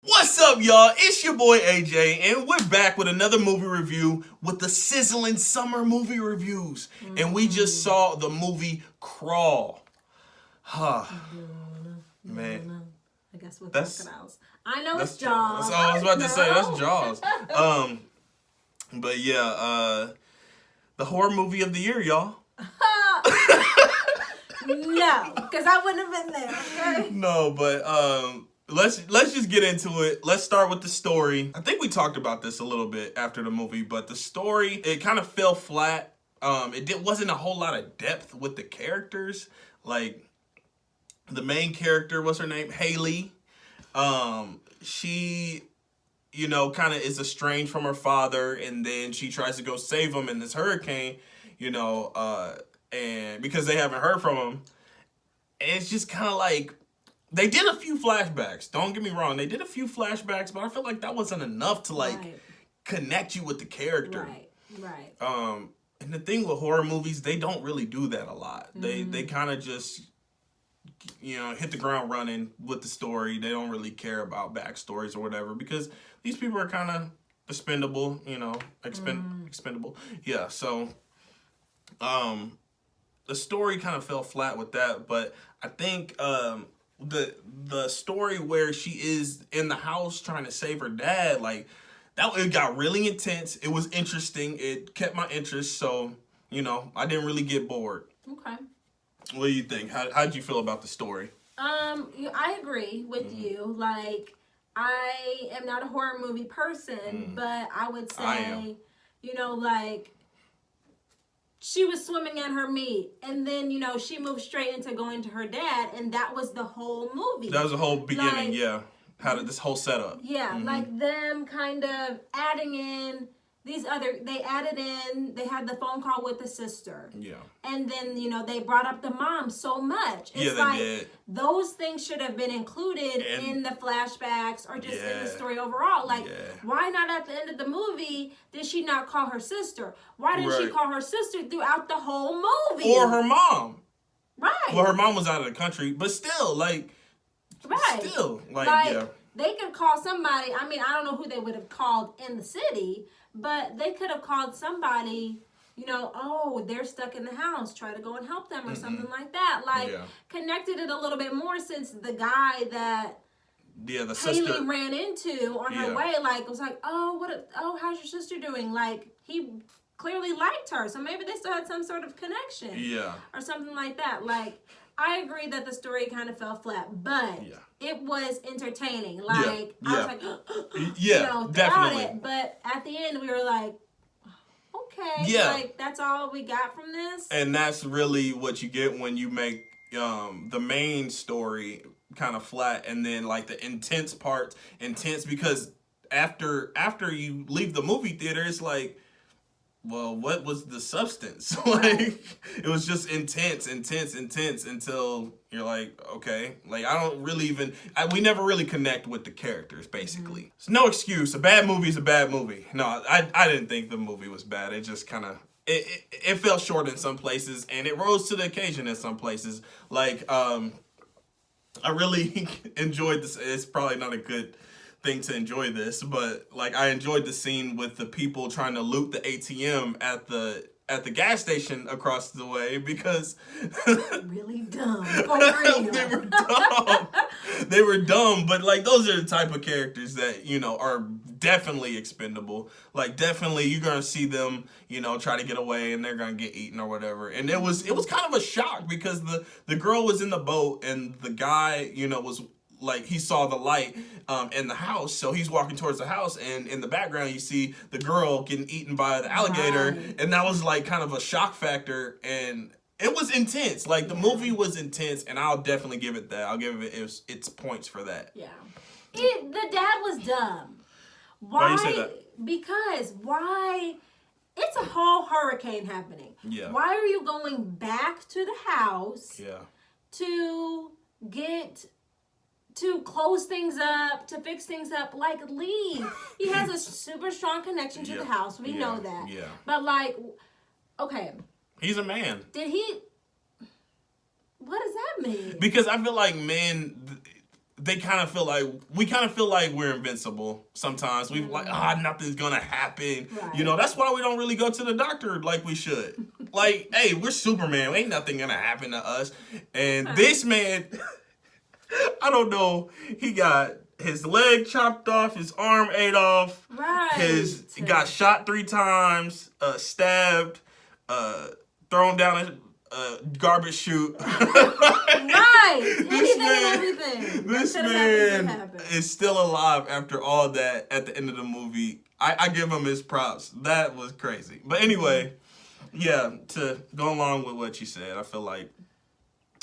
What's up, y'all? It's your boy AJ, and we're back with another movie review with the SIZZLIN Summer Movie Reviews. And we just saw the movie Crawl. Man. I guess with crocodiles. I know it's That's Jaws. all I was about to say. That's Jaws. But yeah, the horror movie of the year, y'all. No, because I wouldn't have been there, okay? No, but let's just get into it. Let's start with the story. I think we talked about this a little bit after the movie, but the story, it kind of fell flat. Wasn't a whole lot of depth with the characters. Like, the main character, what's her name? Haley. She, kind of is estranged from her father, and then she tries to go save him in this hurricane, and because they haven't heard from him. And it's just kind of like, they did a few flashbacks. Don't get me wrong. They did a few flashbacks, but I feel like that wasn't enough to connect you with the character. Right. And the thing with horror movies, they don't really do that a lot. Mm-hmm. They kind of just, hit the ground running with the story. They don't really care about backstories or whatever because these people are kind of expendable, expendable. Yeah, so the story kind of fell flat with that, but I think the story where she is in the house trying to save her dad, it got really intense. It was interesting. It kept my interest, so I didn't really get bored. Okay. What do you think? How'd you feel about the story? I agree with you. Like, I am not a horror movie person, but I would say, she was swimming at her meat, and then, she moved straight into going to her dad, and that was the whole movie. That was the whole beginning, yeah. How did this whole setup? Yeah, like them kind of adding in they had the phone call with the sister. Yeah. And then, they brought up the mom so much. It's they did. Those things should have been included in the flashbacks or just in the story overall. Why not at the end of the movie did she not call her sister? Why didn't she call her sister throughout the whole movie? Or her mom. Right. Well, her mom was out of the country, but still, Right. Still, yeah. They could call somebody. I mean, I don't know who they would have called in the city, but they could have called somebody, they're stuck in the house. Try to go and help them or something like that. Connected it a little bit more since the guy that the Haley sister ran into on her way, was like, how's your sister doing? Like, he clearly liked her, so maybe they still had some sort of connection. Yeah. Or something like that. Like, I agree that the story kind of fell flat, but it was entertaining. I was like, definitely. It. But at the end, we were like, okay, that's all we got from this. And that's really what you get when you make the main story kind of flat, and then the intense parts intense, because after you leave the movie theater, it's like, well, what was the substance? It was just intense until you're like, okay. I don't really we never really connect with the characters, basically. Mm-hmm. It's no excuse. A bad movie is a bad movie. No, I didn't think the movie was bad. It just kind of, it fell short in some places, and it rose to the occasion in some places. I really enjoyed this. It's probably not a good thing to enjoy this, but I enjoyed the scene with the people trying to loot the ATM at the gas station across the way, because really dumb. For real. They were dumb, but those are the type of characters that are definitely expendable. Definitely you're gonna see them try to get away, and they're gonna get eaten or whatever. And it was kind of a shock, because the girl was in the boat, and the guy was he saw the light in the house, so he's walking towards the house, and in the background you see the girl getting eaten by the alligator, and that was like kind of a shock factor, and it was intense. Like the movie was intense, and I'll definitely give it that. I'll give it its points for that. Yeah, the dad was dumb. Why you say that? Because why? It's a whole hurricane happening. Yeah. Why are you going back to the house? Yeah. To close things up, to fix things up, like, leave. He has a super strong connection to the house. We know that. Yeah. But, like, okay. He's a man. Did he... What does that mean? Because I feel like men, they kind of feel like... We kind of feel like we're invincible sometimes. We're like, nothing's gonna happen. Right. You know, that's why we don't really go to the doctor like we should. Like, hey, we're Superman. Ain't nothing gonna happen to us. And this man... I don't know. He got his leg chopped off, his arm ate off. Right. He got shot 3 times, stabbed, thrown down a garbage chute. Right. Everything. This man is still alive after all that at the end of the movie. I give him his props. That was crazy. But anyway, yeah, to go along with what you said, I feel like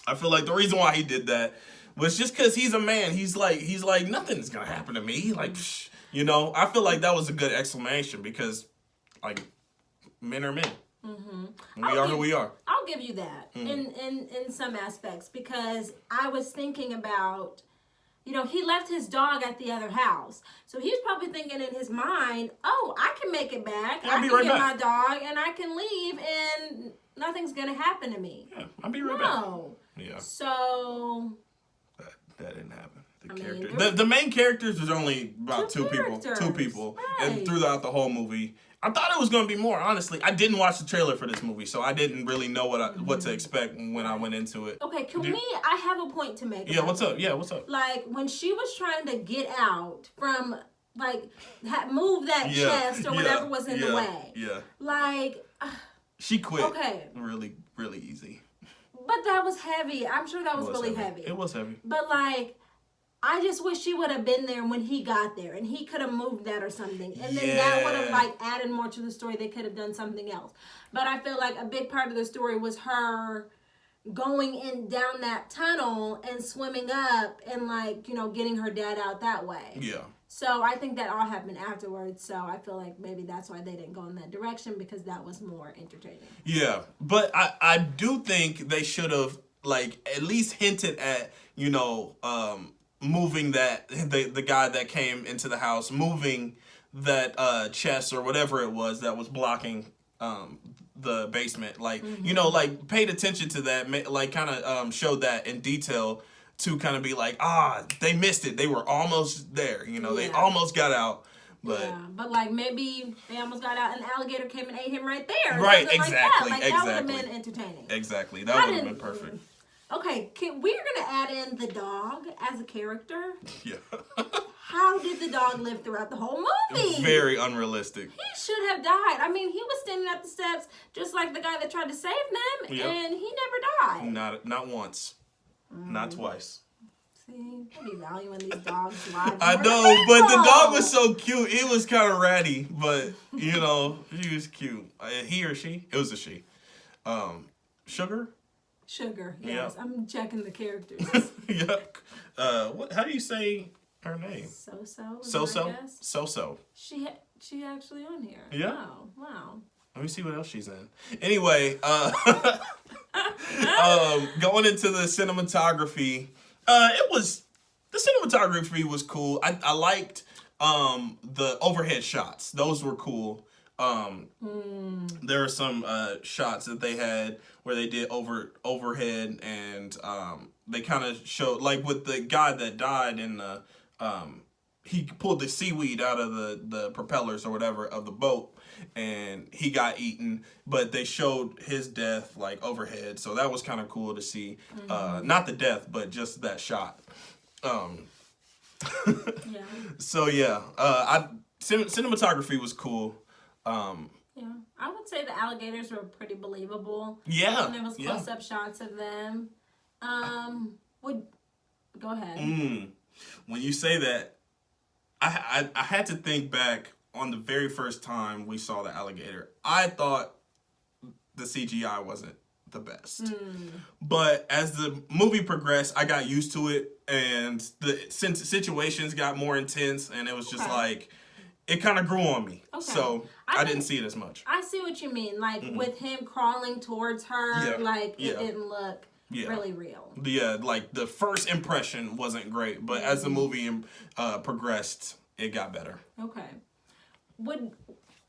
the reason why he did that was just because he's a man. He's like nothing's gonna happen to me. Like, you know, I feel like that was a good explanation because, like, men are men. Mm-hmm. We are who we are. I'll give you that in some aspects because I was thinking about, you know, he left his dog at the other house, so he's probably thinking in his mind, "Oh, I can make it back. I can get my dog, and I can leave, and nothing's gonna happen to me." Yeah, I'll be right back. Yeah. So. That didn't happen. The main characters was only about two people, right. And throughout the whole movie, I thought it was going to be more. Honestly, I didn't watch the trailer for this movie, so I didn't really know what to expect when I went into it. Okay, I have a point to make. Yeah, what's up? Yeah, what's up? Like when she was trying to get out from, like, move that chest or whatever was in the way. Yeah. Like. She quit. Okay. Really, really easy. But that was heavy. I'm sure that was really heavy. It was heavy. But, like, I just wish she would have been there when he got there. And he could have moved that or something. And then that would have, like, added more to the story. They could have done something else. But I feel like a big part of the story was her going in down that tunnel and swimming up and, like, you know, getting her dad out that way. Yeah. So I think that all happened afterwards. So I feel like maybe that's why they didn't go in that direction because that was more entertaining. Yeah, but I do think they should have, like, at least hinted at, you know, moving that the guy that came into the house, moving that chest or whatever it was that was blocking the basement. Like, you know, like, paid attention to that, like, kind of showed that in detail. To kind of be like, they missed it. They were almost there. You know, they almost got out. But like maybe they almost got out and an alligator came and ate him right there. Right, exactly. Like that. That would have been entertaining. Exactly. That would have been perfect. Okay, we're going to add in the dog as a character. Yeah. How did the dog live throughout the whole movie? Very unrealistic. He should have died. I mean, he was standing at the steps just like the guy that tried to save them, and he never died. Not once. Not twice. See, I be valuing these dogs' lives. I know, but the dog was so cute. It was kind of ratty, but, you know, she was cute. He or she? It was a she. Sugar? Sugar, yes. Yeah. I'm checking the characters. Yep. How do you say her name? So. She actually on here. Yeah. Wow. Let me see what else she's in. Anyway, going into the cinematography, the cinematography was cool. I liked the overhead shots. Those were cool. There are some shots that they had where they did overhead and they kind of showed, like with the guy that died in the he pulled the seaweed out of the propellers or whatever of the boat. And he got eaten, but they showed his death like overhead, so that was kind of cool to see. Not the death, but just that shot. So cinematography was cool. I would say the alligators were pretty believable. Yeah, and there was close-up shots of them. Go ahead. When you say that, I had to think back on the very first time we saw the alligator. I thought the CGI wasn't the best. But as the movie progressed, I got used to it, and the situations got more intense, and it was just like, it kind of grew on me. So I didn't see it as much. I see what you mean. Like, with him crawling towards her, like, it didn't look really real. Yeah, like, the first impression wasn't great, but as the movie progressed, it got better. Okay. Would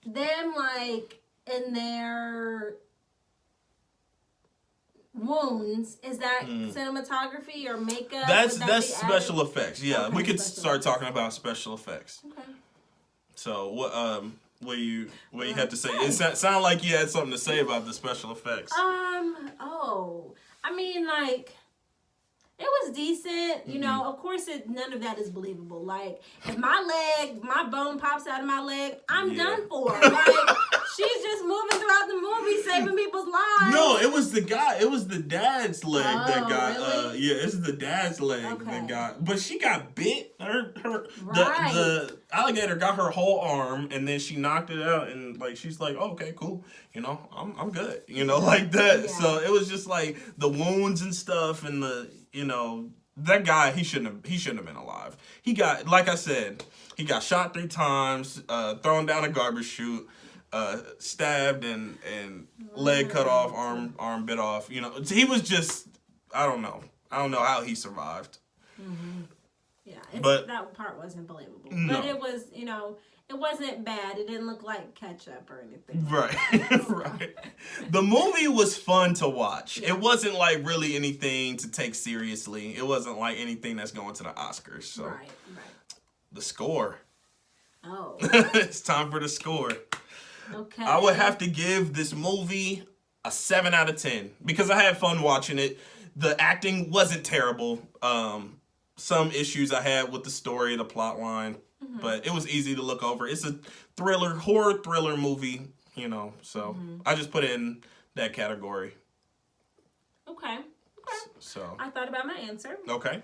them, like, in their wounds, is that cinematography or makeup? That's special effects. Yeah, we could start talking about special effects. Okay. So what you had to say? It sounded like you had something to say about the special effects. I mean, like, it was decent. You know, of course, none of that is believable. Like, if my bone pops out of my leg, I'm done for. Like, she's just moving throughout the movie, saving people's lives. No, it was the guy. It was the dad's leg that got. Really? It's the dad's leg that got. But she got bit. The alligator got her whole arm, and then she knocked it out, and like she's like, oh, okay, cool. You know, I'm good. You know, like that. Yeah. So it was just like the wounds and stuff, and the. You know, that guy, he shouldn't have been alive. He got, like I said, he got shot 3 times, thrown down a garbage chute, stabbed and leg cut off, arm bit off. You know, he was just, I don't know how he survived. Yeah, but that part wasn't believable. No. But it was, you know, it wasn't bad. It didn't look like ketchup or anything. Right, right. The movie was fun to watch. It wasn't like really anything to take seriously. It wasn't like anything that's going to the Oscars. So. Right. The score. Oh. It's time for the score. Okay. I would have to give this movie a 7 out of 10 because I had fun watching it. The acting wasn't terrible. Some issues I had with the story, the plot line. But it was easy to look over. It's a horror thriller movie, you know. So I just put it in that category. Okay. So I thought about my answer. Okay.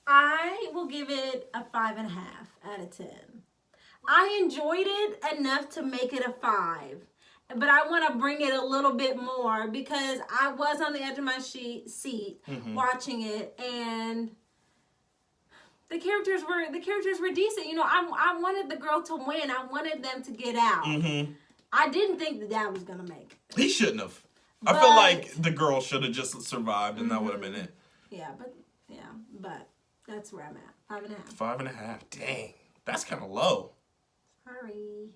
I will give it a 5.5 out of 10. I enjoyed it enough to make it a 5. But I want to bring it a little bit more because I was on the edge of my seat watching it, and the characters were decent. You know, I wanted the girl to win. I wanted them to get out. I didn't think the dad was gonna make it. He shouldn't have. I feel like the girl should have just survived, and that would have been it. Yeah, but that's where I'm at. 5.5. 5.5. Dang, that's kind of low. Sorry.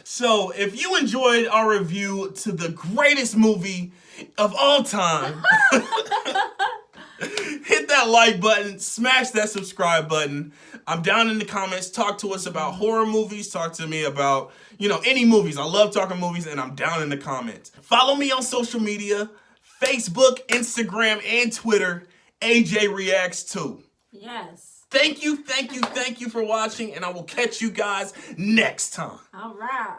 So, if you enjoyed our review to the greatest movie of all time. Hit that like button, smash that subscribe button. I'm down in the comments. Talk to us about horror movies. Talk to me about, you know, any movies. I love talking movies, and I'm down in the comments. Follow me on social media, Facebook, Instagram, and Twitter. AJ Reacts 2. Yes. Thank you for watching, and I will catch you guys next time. All right.